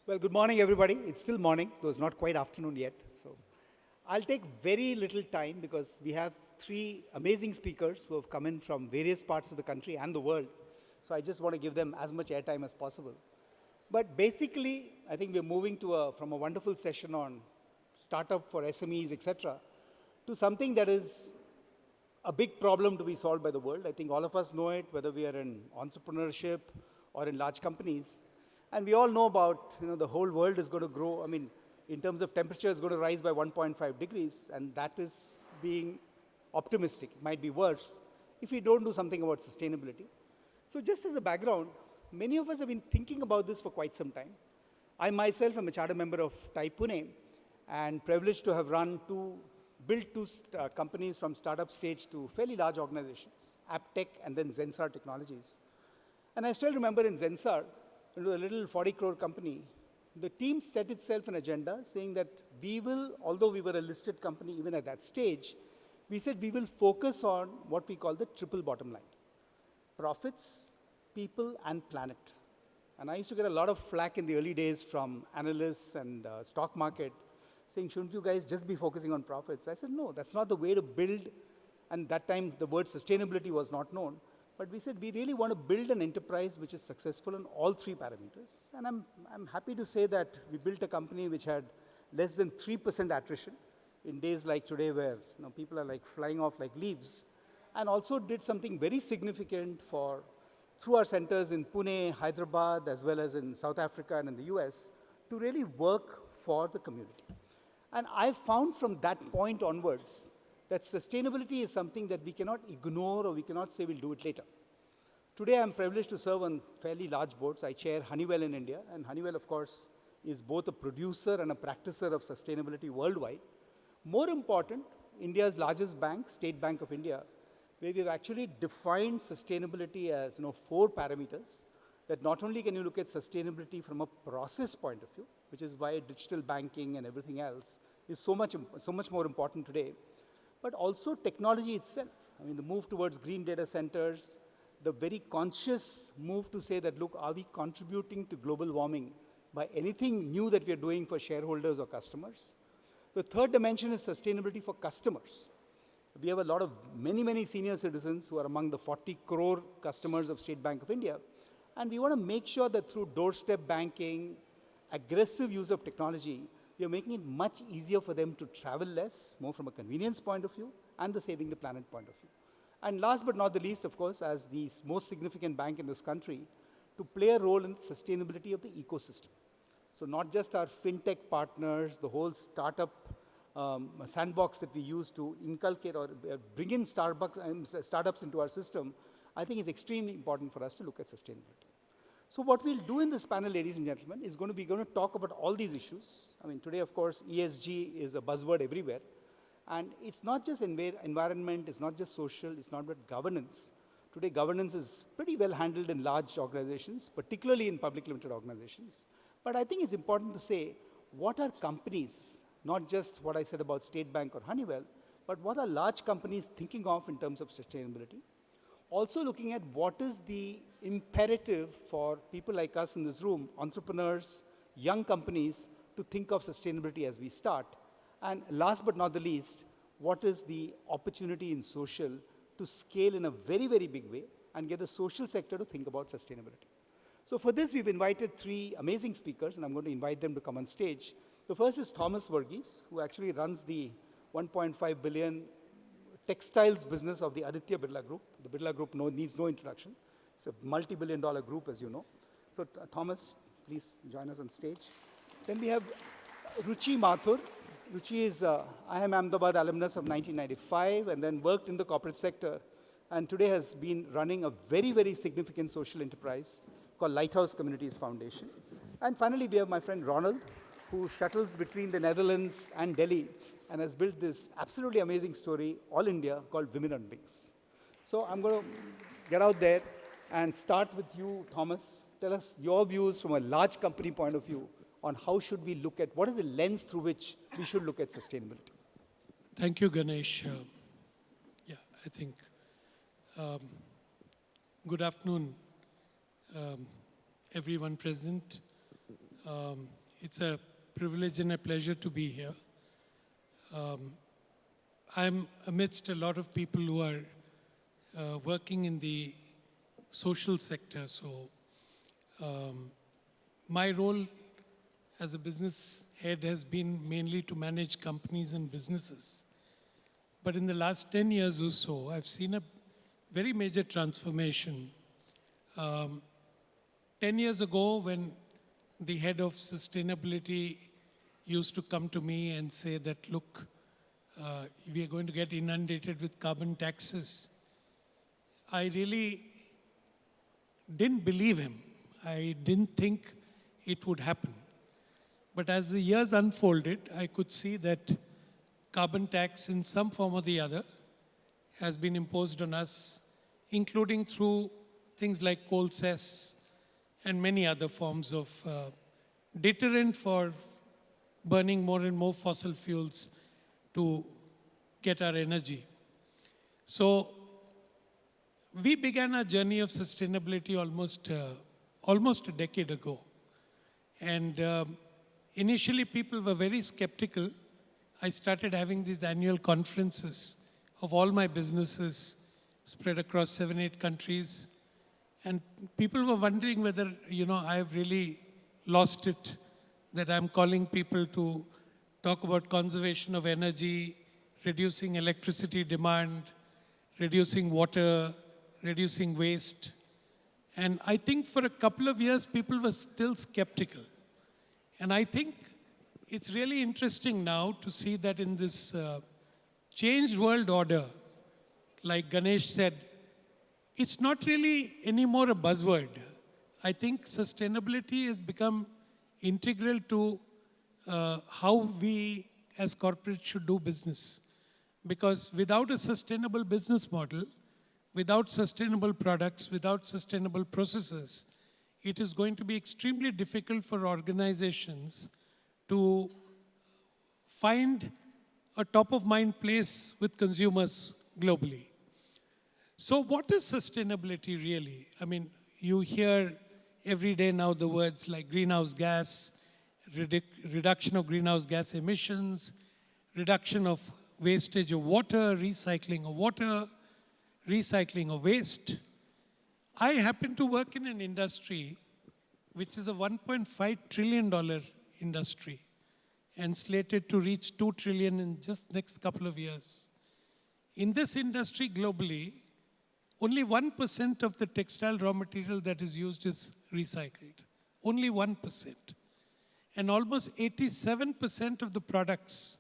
Well, good morning, everybody. It's still morning, though it's not quite afternoon yet. So I'll take very little time because we have three amazing speakers who have come in from various parts of the country and the world. So I just want to give them as much airtime as possible. But basically, I think we're moving from a wonderful session on startup for SMEs, etc., to something that is a big problem to be solved by the world. I think all of us know it, whether we are in entrepreneurship or in large companies. And we all know about, the whole world is going to grow. I mean, in terms of temperature, it's going to rise by 1.5 degrees, and that is being optimistic. It might be worse if we don't do something about sustainability. So just as a background, many of us have been thinking about this for quite some time. I myself am a charter member of TiE Pune and privileged to have built two companies from startup stage to fairly large organizations, AppTech and then Zensar Technologies. And I still remember in Zensar, a little 40 crore company, the team set itself an agenda saying that we will, although we were a listed company even at that stage, we said we will focus on what we call the triple bottom line: profits, people, and planet. And I used to get a lot of flack in the early days from analysts and stock market saying, shouldn't you guys just be focusing on profits? I said, no, that's not the way to build. And that time, the word sustainability was not known. But we said, we really want to build an enterprise which is successful on all three parameters. And I'm happy to say that we built a company which had less than 3% attrition in days like today where people are like flying off like leaves. And also did something very significant through our centers in Pune, Hyderabad, as well as in South Africa and in the US, to really work for the community. And I found from that point onwards that sustainability is something that we cannot ignore or we cannot say we'll do it later. Today, I'm privileged to serve on fairly large boards. I chair Honeywell in India, and Honeywell, of course, is both a producer and a practicer of sustainability worldwide. More important, India's largest bank, State Bank of India, where we've actually defined sustainability as 4 parameters, that not only can you look at sustainability from a process point of view, which is why digital banking and everything else is so much more important today, but also technology itself. I mean, the move towards green data centers, the very conscious move to say that, look, are we contributing to global warming by anything new that we are doing for shareholders or customers? The third dimension is sustainability for customers. We have a lot of many senior citizens who are among the 40 crore customers of State Bank of India. And we want to make sure that through doorstep banking, aggressive use of technology, we are making it much easier for them to travel less, more from a convenience point of view, and the saving the planet point of view. And last but not the least, of course, as the most significant bank in this country, to play a role in the sustainability of the ecosystem. So not just our fintech partners, the whole startup sandbox that we use to inculcate or bring in startups into our system, I think it's extremely important for us to look at sustainability. So what we'll do in this panel, ladies and gentlemen, is going to talk about all these issues. I mean, today, of course, ESG is a buzzword everywhere. And it's not just environment, it's not just social, it's not about governance. Today, governance is pretty well handled in large organizations, particularly in public limited organizations. But I think it's important to say, what are companies, not just what I said about State Bank or Honeywell, but what are large companies thinking of in terms of sustainability? Also looking at what is the imperative for people like us in this room, entrepreneurs, young companies, to think of sustainability as we start. And last but not the least, what is the opportunity in social to scale in a very big way and get the social sector to think about sustainability. So for this, we've invited 3 amazing speakers, and I'm going to invite them to come on stage. The first is Thomas Verghese, who actually runs the 1.5 billion textiles business of the Aditya Birla Group. The Birla Group needs no introduction. It's a multi-billion-dollar group, as you know. So Thomas, please join us on stage. Then we have Ruchi Mathur. Ruchi is IIM Ahmedabad alumnus of 1995 and then worked in the corporate sector and today has been running a very significant social enterprise called Lighthouse Communities Foundation. And finally, we have my friend Ronald, who shuttles between the Netherlands and Delhi and has built this absolutely amazing story, all India, called Women on Wings. So I'm going to get out there and start with you, Thomas. Tell us your views from a large company point of view on how should we look at, what is the lens through which we should look at sustainability? Thank you, Ganesh. I think good afternoon, everyone present. It's a privilege and a pleasure to be here. I'm amidst a lot of people who are working in the social sector. So my role as a business head has been mainly to manage companies and businesses. But in the last 10 years or so, I've seen a very major transformation. 10 years ago, when the head of sustainability used to come to me and say that, look, we are going to get inundated with carbon taxes, I really didn't believe him. I didn't think it would happen. But as the years unfolded, I could see that carbon tax in some form or the other has been imposed on us, including through things like coal cess and many other forms of deterrent for burning more and more fossil fuels to get our energy. So we began our journey of sustainability almost a decade ago. And initially people were very skeptical. I started having these annual conferences of all my businesses spread across 7, 8 countries. And people were wondering whether, I've really lost it, that I'm calling people to talk about conservation of energy, reducing electricity demand, reducing water, reducing waste. And I think for a couple of years, people were still skeptical. And I think it's really interesting now to see that in this changed world order, like Ganesh said, it's not really anymore a buzzword. I think sustainability has become integral to how we as corporates should do business. Because without a sustainable business model, without sustainable products, without sustainable processes, it is going to be extremely difficult for organizations to find a top-of-mind place with consumers globally. So what is sustainability really? I mean, you hear every day now the words like greenhouse gas, reduction of greenhouse gas emissions, reduction of wastage of water, recycling of waste. I happen to work in an industry which is a $1.5 trillion industry and slated to reach $2 trillion in just next couple of years. In this industry globally, only 1% of the textile raw material that is used is recycled. Only 1%. And almost 87% of the products,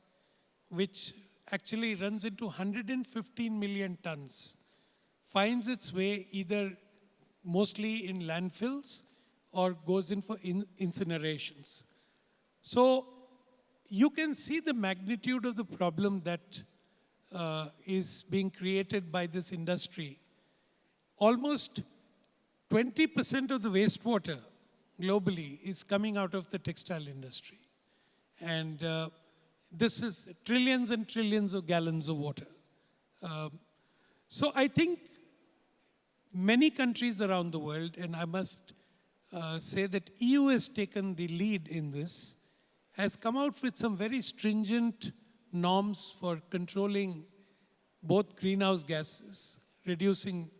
which actually runs into 115 million tons, finds its way either mostly in landfills or goes in for incinerations. So you can see the magnitude of the problem that is being created by this industry. Almost 20% of the wastewater globally is coming out of the textile industry. And this is trillions and trillions of gallons of water. So I think many countries around the world, and I must say that EU has taken the lead in this, has come out with some very stringent norms for controlling both greenhouse gases, reducing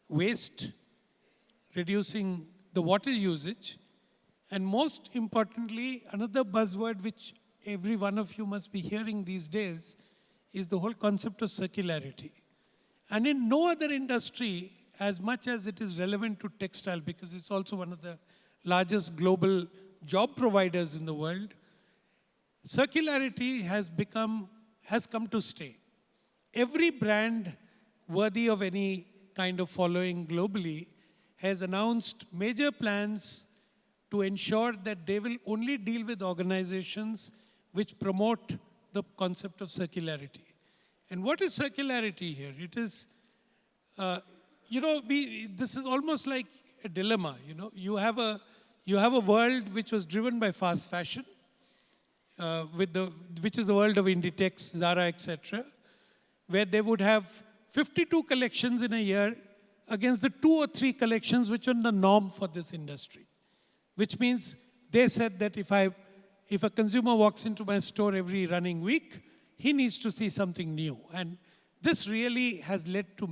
waste, reducing the water usage, and most importantly, another buzzword which every one of you must be hearing these days is the whole concept of circularity. And in no other industry, as much as it is relevant to textile, because it's also one of the largest global job providers in the world, circularity has come to stay. Every brand worthy of any kind of following globally has announced major plans to ensure that they will only deal with organizations which promote the concept of circularity. And what is circularity here? It is, this is almost like a dilemma. You have a world which was driven by fast fashion, which is the world of Inditex, Zara, etc., where they would have 52 collections in a year against the 2 or 3 collections which are the norm for this industry. Which means They said that if a consumer walks into my store every running week, he needs to see something new. And this really has led to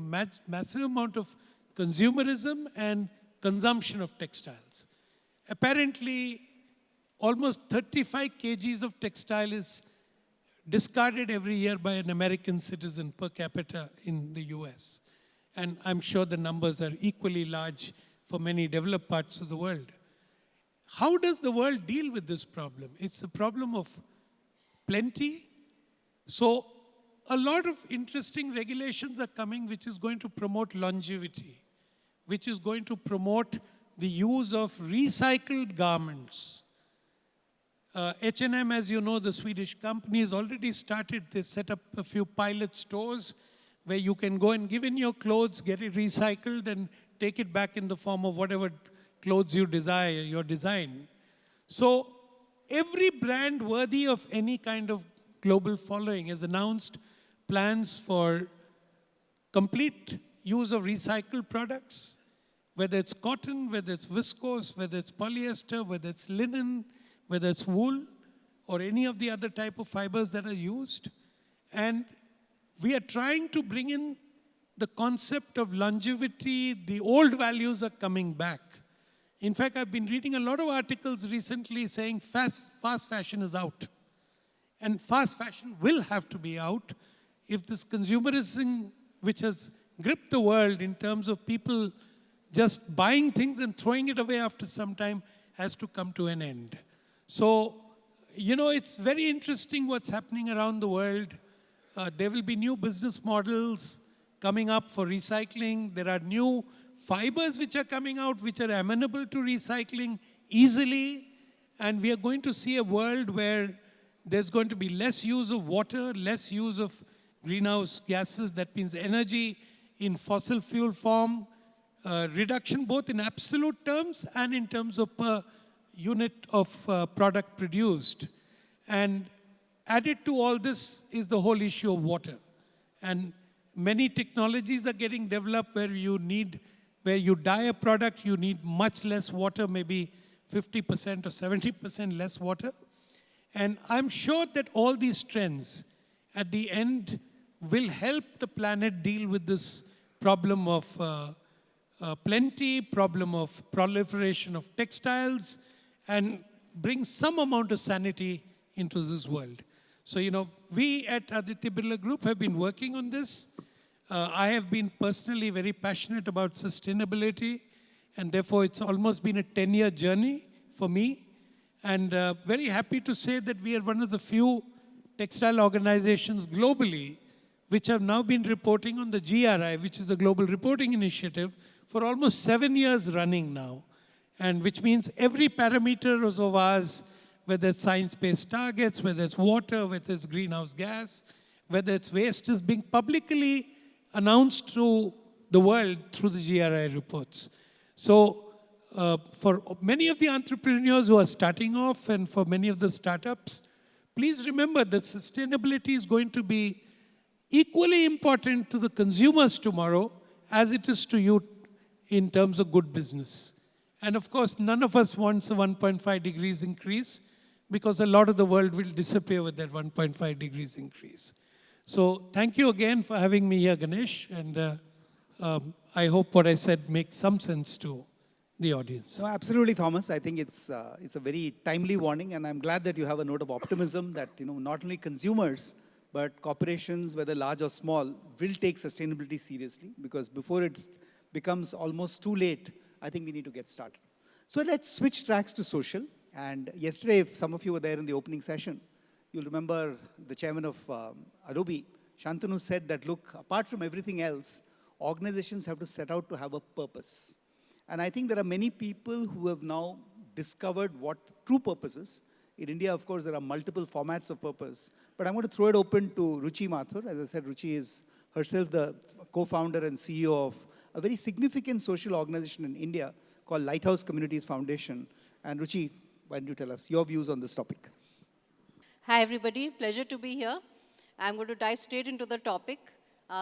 massive amount of consumerism and consumption of textiles. Apparently, almost 35 kgs of textile is discarded every year by an American citizen per capita in the US. And I'm sure the numbers are equally large for many developed parts of the world. How does the world deal with this problem? It's a problem of plenty. So a lot of interesting regulations are coming which is going to promote longevity, which is going to promote the use of recycled garments. H&M, as you know, the Swedish company has already started. They set up a few pilot stores where you can go and give in your clothes, get it recycled, and take it back in the form of whatever clothes you desire, your design. So every brand worthy of any kind of global following has announced plans for complete use of recycled products, whether it's cotton, whether it's viscose, whether it's polyester, whether it's linen, whether it's wool, or any of the other type of fibers that are used. And we are trying to bring in the concept of longevity. The old values are coming back. In fact, I've been reading a lot of articles recently saying fast fashion is out. And fast fashion will have to be out if this consumerism, which has gripped the world in terms of people just buying things and throwing it away after some time, has to come to an end. So, you know, it's very interesting what's happening around the world. There will be new business models coming up for recycling. There are new fibers which are coming out which are amenable to recycling easily. And we are going to see a world where there's going to be less use of water, less use of greenhouse gases. That means energy in fossil fuel form, reduction both in absolute terms and in terms of per unit of product produced. And added to all this is the whole issue of water. And many technologies are getting developed where you dye a product, you need much less water, maybe 50% or 70% less water. And I'm sure that all these trends at the end will help the planet deal with this problem of plenty, problem of proliferation of textiles, and bring some amount of sanity into this world. So, you know, we at Aditya Birla Group have been working on this. I have been personally very passionate about sustainability, and therefore it's almost been a 10-year journey for me. And very happy to say that we are one of the few textile organizations globally which have now been reporting on the GRI, which is the Global Reporting Initiative, for almost 7 years running now. And which means every parameter of ours, whether it's science-based targets, whether it's water, whether it's greenhouse gas, whether it's waste, is being publicly announced to the world through the GRI reports. So for many of the entrepreneurs who are starting off and for many of the startups, please remember that sustainability is going to be equally important to the consumers tomorrow as it is to you in terms of good business. And of course, none of us wants a 1.5 degrees increase because a lot of the world will disappear with that 1.5 degrees increase. So thank you again for having me here, Ganesh. And I hope what I said makes some sense to the audience. No, absolutely, Thomas. I think it's a very timely warning, and I'm glad that you have a note of optimism that, you know, not only consumers, but corporations, whether large or small, will take sustainability seriously, because before it becomes almost too late, I think we need to get started. So let's switch tracks to social. And yesterday, if some of you were there in the opening session, you'll remember the chairman of Adobe, Shantanu, said that, look, apart from everything else, organizations have to set out to have a purpose. And I think there are many people who have now discovered what true purpose is. In India, of course, there are multiple formats of purpose. But I'm going to throw it open to Ruchi Mathur. As I said, Ruchi is herself the co-founder and CEO of a very significant social organization in India called Lighthouse Communities Foundation. And Ruchi, why don't you tell us your views on this topic? Hi, everybody. Pleasure to be here. I'm going to dive straight into the topic.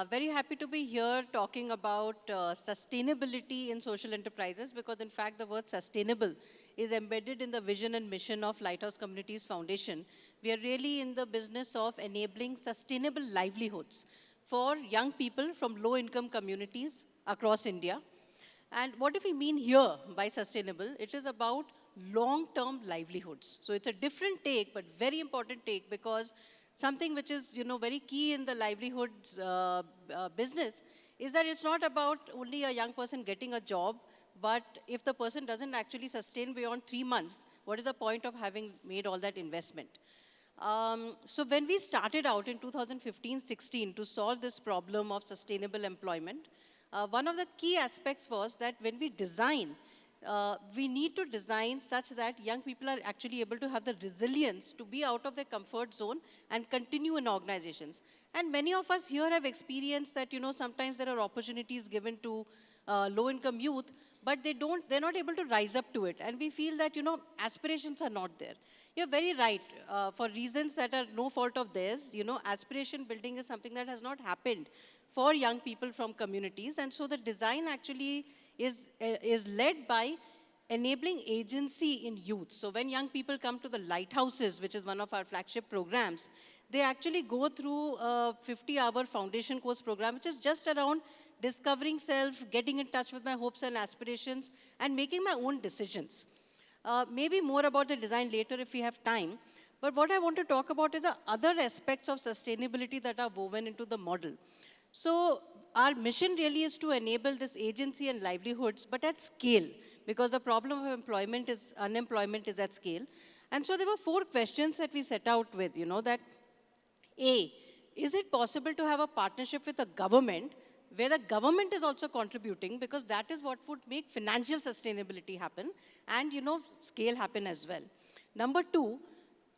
Very happy to be here talking about sustainability in social enterprises because in fact the word sustainable is embedded in the vision and mission of Lighthouse Communities Foundation. We are really in the business of enabling sustainable livelihoods for young people from low income communities across India. And what do we mean here by sustainable? It is about long-term livelihoods. So it's a different take, but very important take because something which is, very key in the livelihoods business is that it's not about only a young person getting a job, but if the person doesn't actually sustain beyond 3 months, what is the point of having made all that investment? So when we started out in 2015-16 to solve this problem of sustainable employment, one of the key aspects was that when we design, we need to design such that young people are actually able to have the resilience to be out of their comfort zone and continue in organizations. And many of us here have experienced that, sometimes there are opportunities given to low-income youth, but they're not able to rise up to it. And we feel that, aspirations are not there. You're very right. For reasons that are no fault of theirs, aspiration building is something that has not happened for young people from communities. And so the design actually is led by enabling agency in youth. So when young people come to the lighthouses, which is one of our flagship programs, they actually go through a 50-hour foundation course program, which is just around discovering self, getting in touch with my hopes and aspirations, and making my own decisions. Maybe more about the design later if we have time. But what I want to talk about is the other aspects of sustainability that are woven into the model. So our mission really is to enable this agency and livelihoods, but at scale, because the problem of unemployment is at scale. And so there were 4 questions that we set out with, that A, is it possible to have a partnership with a government where the government is also contributing, because that is what would make financial sustainability happen and, scale happen as well. Number 2,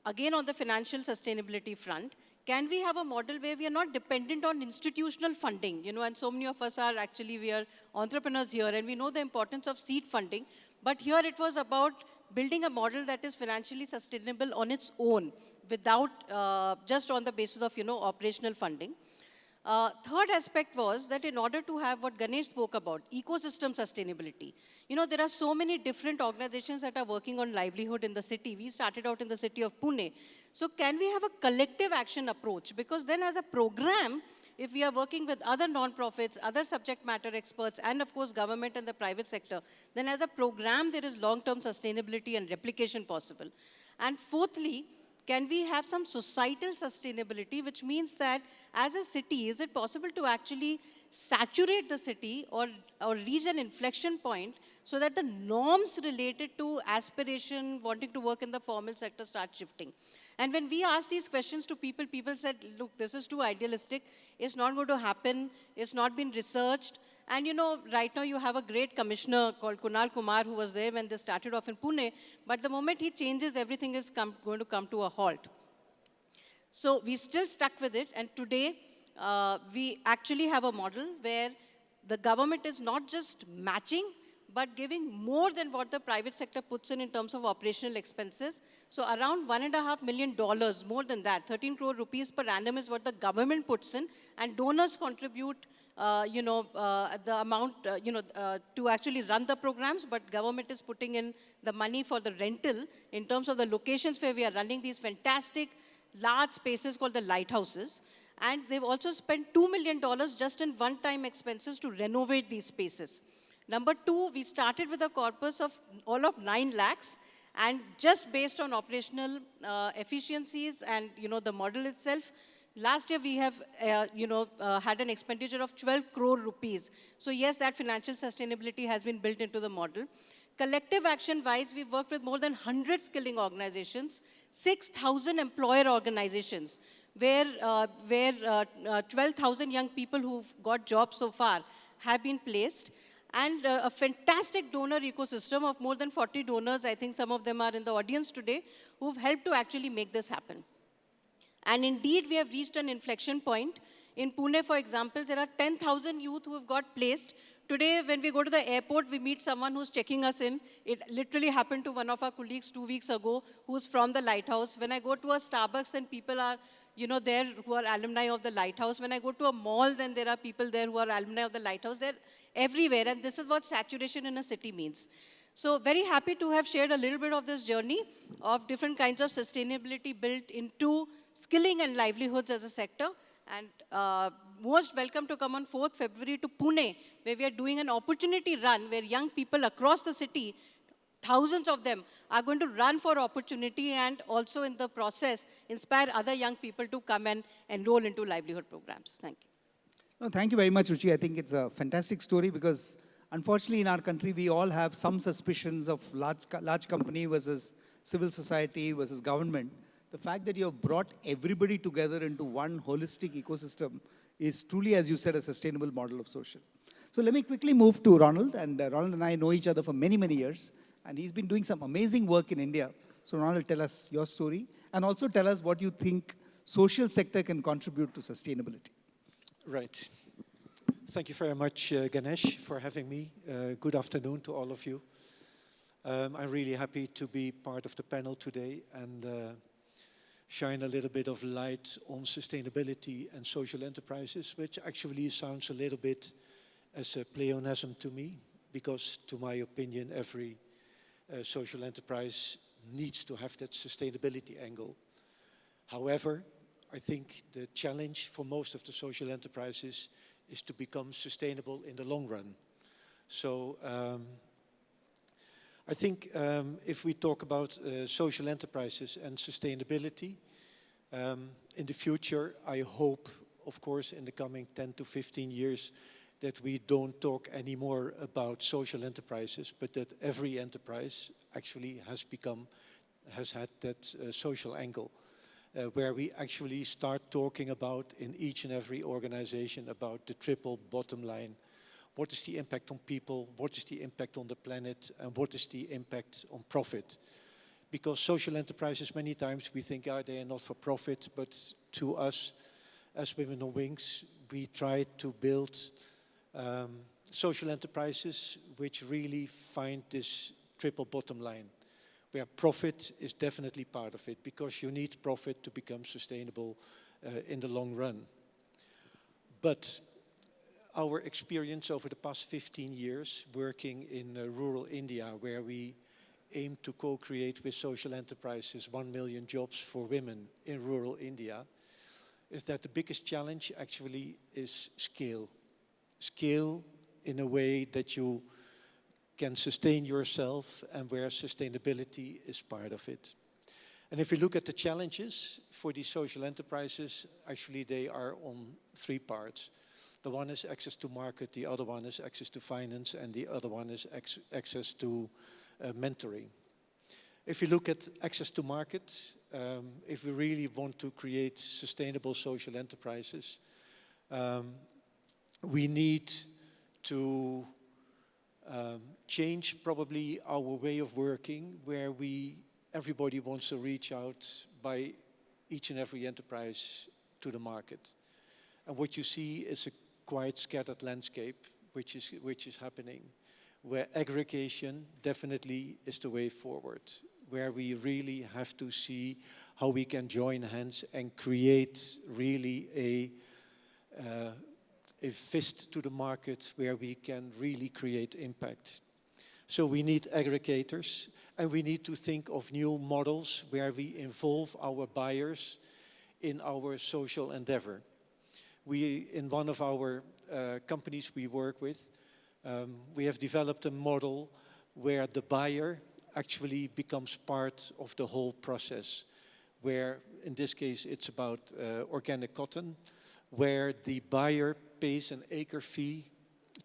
again on the financial sustainability front, can we have a model where we are not dependent on institutional funding? And so many of us are actually, we are entrepreneurs here and we know the importance of seed funding. But here it was about building a model that is financially sustainable on its own without just on the basis of, operational funding. Third aspect was that in order to have what Ganesh spoke about, ecosystem sustainability. There are so many different organizations that are working on livelihood in the city. We started out in the city of Pune. So can we have a collective action approach? Because then as a program, if we are working with other non-profits, other subject matter experts, and of course government and the private sector, then as a program there is long-term sustainability and replication possible. And fourthly, can we have some societal sustainability, which means that as a city, is it possible to actually saturate the city or reach an inflection point so that the norms related to aspiration, wanting to work in the formal sector start shifting? And when we asked these questions to people, people said, look, this is too idealistic. It's not going to happen. It's not been researched. And right now you have a great commissioner called Kunal Kumar who was there when they started off in Pune. But the moment he changes, everything is going to come to a halt. So we still stuck with it. And today we actually have a model where the government is not just matching, but giving more than what the private sector puts in terms of operational expenses. So around $1.5 million, more than that, 13 crore rupees per annum is what the government puts in, and donors contribute the amount, to actually run the programs, but government is putting in the money for the rental in terms of the locations where we are running these fantastic large spaces called the lighthouses. And they've also spent $2 million just in one-time expenses to renovate these spaces. Number 2, we started with a corpus of all of 9 lakhs, and just based on operational efficiencies and, the model itself, last year we have, had an expenditure of 12 crore rupees. So yes, that financial sustainability has been built into the model. Collective action-wise, we've worked with more than 100 skilling organizations, 6,000 employer organizations, where 12,000 young people who've got jobs so far have been placed. And a fantastic donor ecosystem of more than 40 donors, I think some of them are in the audience today, who've helped to actually make this happen. And indeed, we have reached an inflection point. In Pune, for example, there are 10,000 youth who have got placed. Today, when we go to the airport, we meet someone who's checking us in. It literally happened to one of our colleagues 2 weeks ago, who's from the Lighthouse. When I go to a Starbucks and people are there who are alumni of the Lighthouse. When I go to a mall, then there are people there who are alumni of the Lighthouse. They're everywhere, and this is what saturation in a city means. So very happy to have shared a little bit of this journey of different kinds of sustainability built into skilling and livelihoods as a sector. And most welcome to come on 4th February to Pune, where we are doing an opportunity run where young people across the city, thousands of them, are going to run for opportunity and also in the process inspire other young people to come and enroll into livelihood programs. Thank you. No, thank you very much, Ruchi. I think it's a fantastic story because unfortunately in our country we all have some suspicions of large company versus civil society versus government. The fact that you have brought everybody together into one holistic ecosystem is truly, as you said, a sustainable model of social. So let me quickly move to Ronald. And Ronald and I know each other for many, many years. And he's been doing some amazing work in India. So Ronald, tell us your story. And also tell us what you think social sector can contribute to sustainability. Right. Thank you very much, Ganesh, for having me. Good afternoon to all of you. I'm really happy to be part of the panel today and shine a little bit of light on sustainability and social enterprises, which actually sounds a little bit as a pleonasm to me, because to my opinion, every social enterprise needs to have that sustainability angle. However, I think the challenge for most of the social enterprises is to become sustainable in the long run. So I think if we talk about social enterprises and sustainability, in the future, I hope, of course, in the coming 10 to 15 years, that we don't talk anymore about social enterprises, but that every enterprise actually has had that social angle, where we actually start talking about in each and every organization about the triple bottom line. What is the impact on people? What is the impact on the planet? And what is the impact on profit? Because social enterprises, many times we think, they are not for profit, but to us, as Women on Wings, we try to build social enterprises which really find this triple bottom line, where profit is definitely part of it, because you need profit to become sustainable in the long run. But our experience over the past 15 years working in rural India, where we aim to co-create with social enterprises 1 million jobs for women in rural India, is that the biggest challenge actually is scale. Scale in a way that you can sustain yourself and where sustainability is part of it. And if you look at the challenges for these social enterprises, actually they are on 3 parts. The one is access to market, the other one is access to finance, and the other one is access to mentoring. If you look at access to market, if we really want to create sustainable social enterprises, we need to change probably our way of working, where everybody wants to reach out by each and every enterprise to the market. And what you see is a quite scattered landscape which is happening, where aggregation definitely is the way forward, where we really have to see how we can join hands and create really a fist to the market where we can really create impact. So we need aggregators, and we need to think of new models where we involve our buyers in our social endeavor. In one of our companies we work with, we have developed a model where the buyer actually becomes part of the whole process, where in this case it's about organic cotton, where the buyer pays an acre fee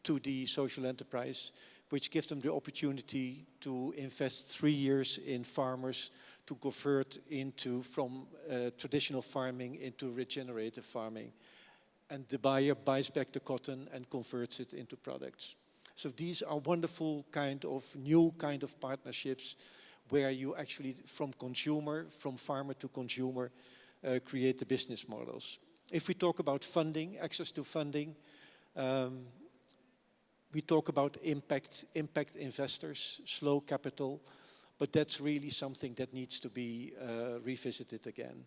to the social enterprise, which gives them the opportunity to invest 3 years in farmers to convert from traditional farming into regenerative farming. And the buyer buys back the cotton and converts it into products. So these are wonderful new kind of partnerships where you actually, from farmer to consumer, create the business models. If we talk about funding, access to funding, we talk about impact investors, slow capital, but that's really something that needs to be revisited again.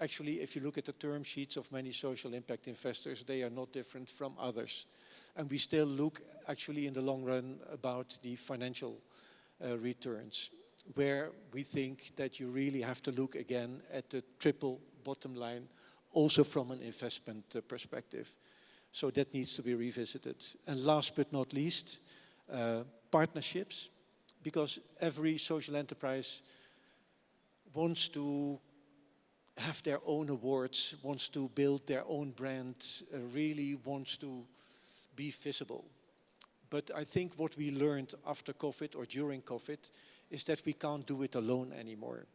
Actually, if you look at the term sheets of many social impact investors, they are not different from others. And we still look, actually, in the long run, about the financial returns, where we think that you really have to look again at the triple bottom line, also from an investment perspective. So that needs to be revisited. And last but not least, partnerships, because every social enterprise wants to have their own awards, wants to build their own brand, really wants to be visible. But I think what we learned after COVID or during COVID is that we can't do it alone anymore.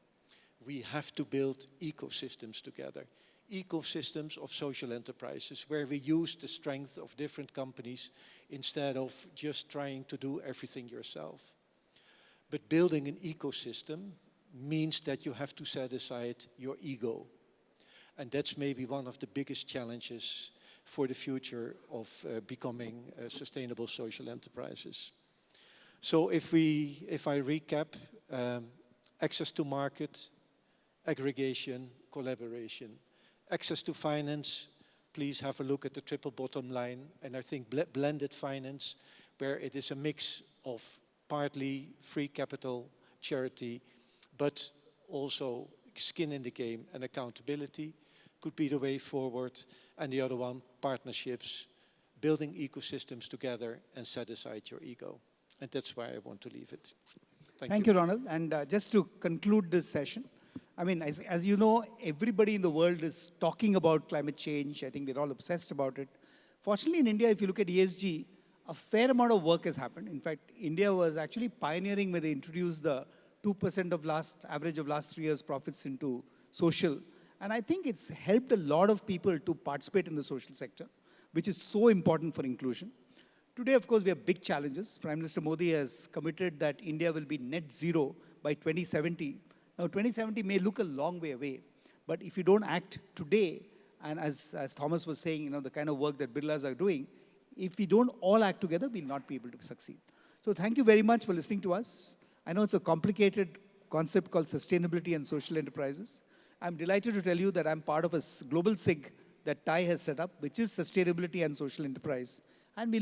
We have to build ecosystems together. Ecosystems of social enterprises where we use the strength of different companies instead of just trying to do everything yourself. But building an ecosystem means that you have to set aside your ego. And that's maybe one of the biggest challenges for the future of becoming sustainable social enterprises. So if I recap, access to market, aggregation, collaboration. Access to finance, please have a look at the triple bottom line. And I think blended finance, where it is a mix of partly free capital, charity, but also skin in the game and accountability could be the way forward. And the other one, partnerships, building ecosystems together and set aside your ego. And that's why I want to leave it. Thank you, Ronald. And just to conclude this session, I mean, as you know, everybody in the world is talking about climate change. I think we're all obsessed about it. Fortunately, in India, if you look at ESG, a fair amount of work has happened. In fact, India was actually pioneering when they introduced the 2% of average of last 3 years profits into social. And I think it's helped a lot of people to participate in the social sector, which is so important for inclusion. Today, of course, we have big challenges. Prime Minister Modi has committed that India will be net zero by 2070. Now, 2070 may look a long way away, but if you don't act today, and as Thomas was saying, you know, the kind of work that Birlas are doing, if we don't all act together, we'll not be able to succeed. So thank you very much for listening to us. I know it's a complicated concept called sustainability and social enterprises. I'm delighted to tell you that I'm part of a global SIG that TAI has set up, which is sustainability and social enterprise. And we